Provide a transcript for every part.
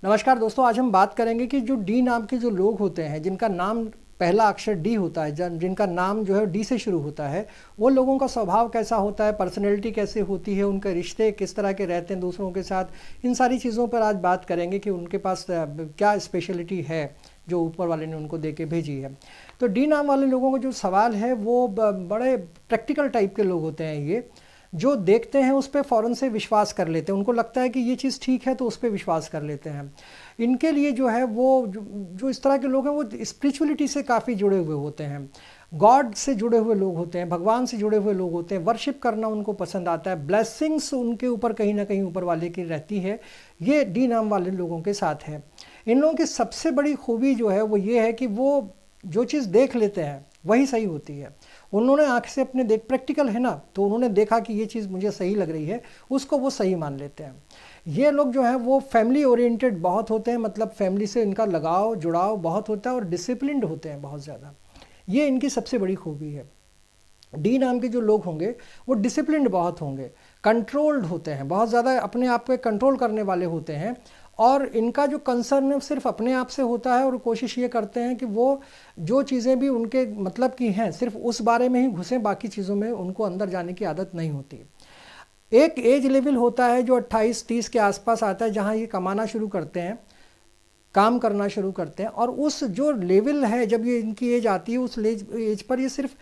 नमस्कार दोस्तों, आज हम बात करेंगे कि जो डी नाम के जो लोग होते हैं, जिनका नाम पहला अक्षर डी होता है, जिनका नाम जो है डी से शुरू होता है, वो लोगों का स्वभाव कैसा होता है, पर्सनैलिटी कैसे होती है, उनके रिश्ते किस तरह के रहते हैं दूसरों के साथ, इन सारी चीज़ों पर आज बात करेंगे कि उनके पास क्या स्पेशलिटी है जो ऊपर वाले ने उनको दे के भेजी है। तो डी नाम वाले लोगों का जो सवाल है वो बड़े प्रैक्टिकल टाइप के लोग होते हैं। ये जो देखते हैं उस पर फ़ौरन से विश्वास कर लेते हैं, उनको लगता है कि ये चीज़ ठीक है तो उस पर विश्वास कर लेते हैं। इनके लिए जो है वो जो इस तरह के लोग हैं वो स्पिरिचुअलिटी से काफ़ी जुड़े हुए होते हैं, गॉड से जुड़े हुए लोग होते हैं, भगवान से जुड़े हुए लोग होते हैं, वर्शिप करना उनको पसंद आता है, ब्लेसिंग्स उनके ऊपर कहीं ना कहीं ऊपर वाले की रहती है। ये डी नाम वाले लोगों के साथ है। इन लोगों की सबसे बड़ी खूबी जो है वो ये है कि वो जो चीज़ देख लेते हैं वही सही होती है। उन्होंने आँख से अपने प्रैक्टिकल है ना, तो उन्होंने देखा कि ये चीज़ मुझे सही लग रही है, उसको वो सही मान लेते हैं। ये लोग जो हैं वो फैमिली ओरिएंटेड बहुत होते हैं, मतलब फैमिली से इनका लगाव जुड़ाव बहुत होता है और डिसिप्लिन्ड होते हैं बहुत ज़्यादा। ये इनकी सबसे बड़ी खूबी है। डी नाम के जो लोग होंगे वो डिसिप्लिन्ड बहुत होंगे, कंट्रोल्ड होते हैं, बहुत ज़्यादा अपने आप को कंट्रोल करने वाले होते हैं, और इनका जो कंसर्न है सिर्फ अपने आप से होता है और कोशिश ये करते हैं कि वो जो चीज़ें भी उनके मतलब की हैं सिर्फ उस बारे में ही घुसें, बाकी चीज़ों में उनको अंदर जाने की आदत नहीं होती। एक एज लेवल होता है जो 28-30 के आसपास आता है, जहाँ ये कमाना शुरू करते हैं, काम करना शुरू करते हैं, और उस जो लेवल है जब ये इनकी एज आती है उस एज पर ये सिर्फ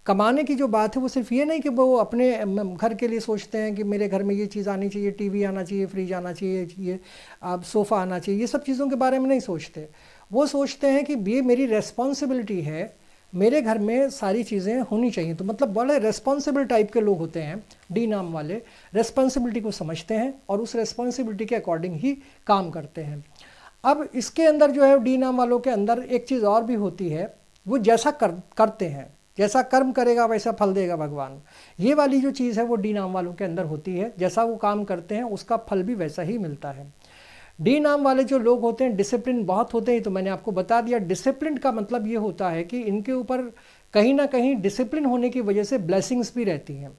कमाने की जो बात है वो सिर्फ ये नहीं कि वो अपने घर के लिए सोचते हैं कि मेरे घर में ये चीज़ आनी चाहिए, टीवी आना चाहिए, फ्रिज आना चाहिए, ये अब सोफ़ा आना चाहिए, ये सब चीज़ों के बारे में नहीं सोचते। वो सोचते हैं कि ये मेरी रेस्पॉन्सिबिलिटी है, मेरे घर में सारी चीज़ें होनी चाहिए। तो मतलब बड़े रेस्पॉन्सिबल टाइप के लोग होते हैं डी नाम वाले, रेस्पॉन्सिबिलिटी को समझते हैं और उस रेस्पॉन्सिबिलिटी के अकॉर्डिंग ही काम करते हैं। अब इसके अंदर जो है डी नाम वालों के अंदर एक चीज़ और भी होती है, वो जैसा करते हैं, जैसा कर्म करेगा वैसा फल देगा भगवान। ये वाली जो चीज़ है वो डी नाम वालों के अंदर होती है, जैसा वो काम करते हैं उसका फल भी वैसा ही मिलता है। डी नाम वाले जो लोग होते हैं डिसिप्लिन बहुत होते हैं, तो मैंने आपको बता दिया। डिसिप्लिन का मतलब ये होता है कि इनके ऊपर कहीं ना कहीं डिसिप्लिन होने की वजह से ब्लेसिंग्स भी रहती हैं,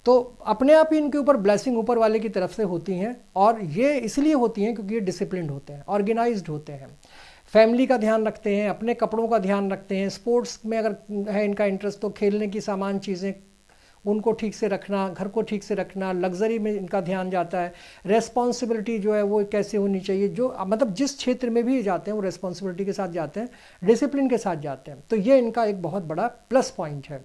तो अपने आप ही इनके ऊपर ब्लेसिंग ऊपर वाले की तरफ से होती हैं, और ये इसलिए होती हैं क्योंकि ये डिसिप्लिन्ड होते हैं, ऑर्गेनाइज्ड होते हैं, फैमिली का ध्यान रखते हैं, अपने कपड़ों का ध्यान रखते हैं, स्पोर्ट्स में अगर है इनका इंटरेस्ट तो खेलने की सामान चीज़ें उनको ठीक से रखना, घर को ठीक से रखना, लग्जरी में इनका ध्यान जाता है। रेस्पॉन्सिबिलिटी जो है वो कैसे होनी चाहिए, जो मतलब जिस क्षेत्र में भी जाते हैं वो रेस्पॉन्सिबिलिटी के साथ जाते हैं, डिसिप्लिन के साथ जाते हैं, तो ये इनका एक बहुत बड़ा प्लस पॉइंट है।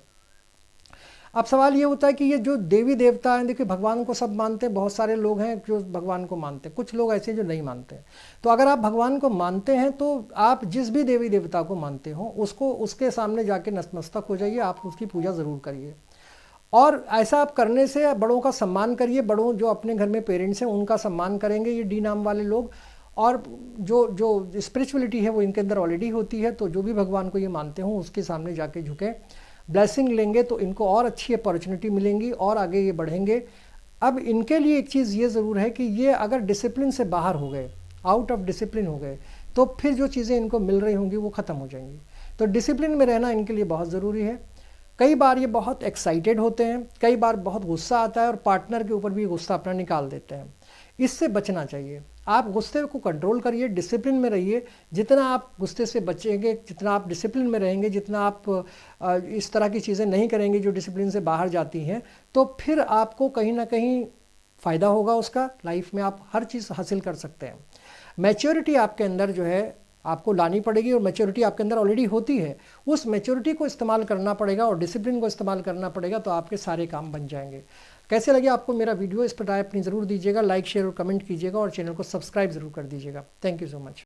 अब सवाल ये होता है कि ये जो देवी देवता हैं, देखिए भगवान को सब मानते हैं, बहुत सारे लोग हैं जो भगवान को मानते हैं, कुछ लोग ऐसे जो नहीं मानते हैं। तो अगर आप भगवान को मानते हैं तो आप जिस भी देवी देवता को मानते हो उसको उसके सामने जाके नतमस्तक हो जाइए, आप उसकी पूजा ज़रूर करिए, और ऐसा आप करने से बड़ों का सम्मान करिए। बड़ों जो अपने घर में पेरेंट्स हैं उनका सम्मान करेंगे ये डी नाम वाले लोग, और जो जो स्पिरिचुअलिटी है वो इनके अंदर ऑलरेडी होती है, तो जो भी भगवान को ये मानते हो उसके सामने जाके झुकें, ब्लेसिंग लेंगे तो इनको और अच्छी अपॉर्चुनिटी मिलेंगी और आगे ये बढ़ेंगे। अब इनके लिए एक चीज़ ये ज़रूर है कि ये अगर डिसिप्लिन से बाहर हो गए, आउट ऑफ डिसिप्लिन हो गए, तो फिर जो चीज़ें इनको मिल रही होंगी वो ख़त्म हो जाएंगी। तो डिसिप्लिन में रहना इनके लिए बहुत ज़रूरी है। कई बार ये बहुत एक्साइटेड होते हैं, कई बार बहुत गुस्सा आता है और पार्टनर के ऊपर भी गुस्सा अपना निकाल देते हैं। इससे बचना चाहिए। आप गुस्से को कंट्रोल करिए, डिसिप्लिन में रहिए। जितना आप गुस्से से बचेंगे, जितना आप डिसिप्लिन में रहेंगे, जितना आप इस तरह की चीज़ें नहीं करेंगे जो डिसिप्लिन से बाहर जाती हैं, तो फिर आपको कहीं ना कहीं फ़ायदा होगा उसका। लाइफ में आप हर चीज़ हासिल कर सकते हैं। मैच्योरिटी आपके अंदर जो है आपको लानी पड़ेगी, और मैच्योरिटी आपके अंदर ऑलरेडी होती है, उस मैच्योरिटी को इस्तेमाल करना पड़ेगा और डिसिप्लिन को इस्तेमाल करना पड़ेगा, तो आपके सारे काम बन जाएंगे। कैसे लगे आपको मेरा वीडियो, इस पर राय अपनी ज़रूर दीजिएगा, लाइक शेयर और कमेंट कीजिएगा, और चैनल को सब्सक्राइब ज़रूर कर दीजिएगा। Thank you so much.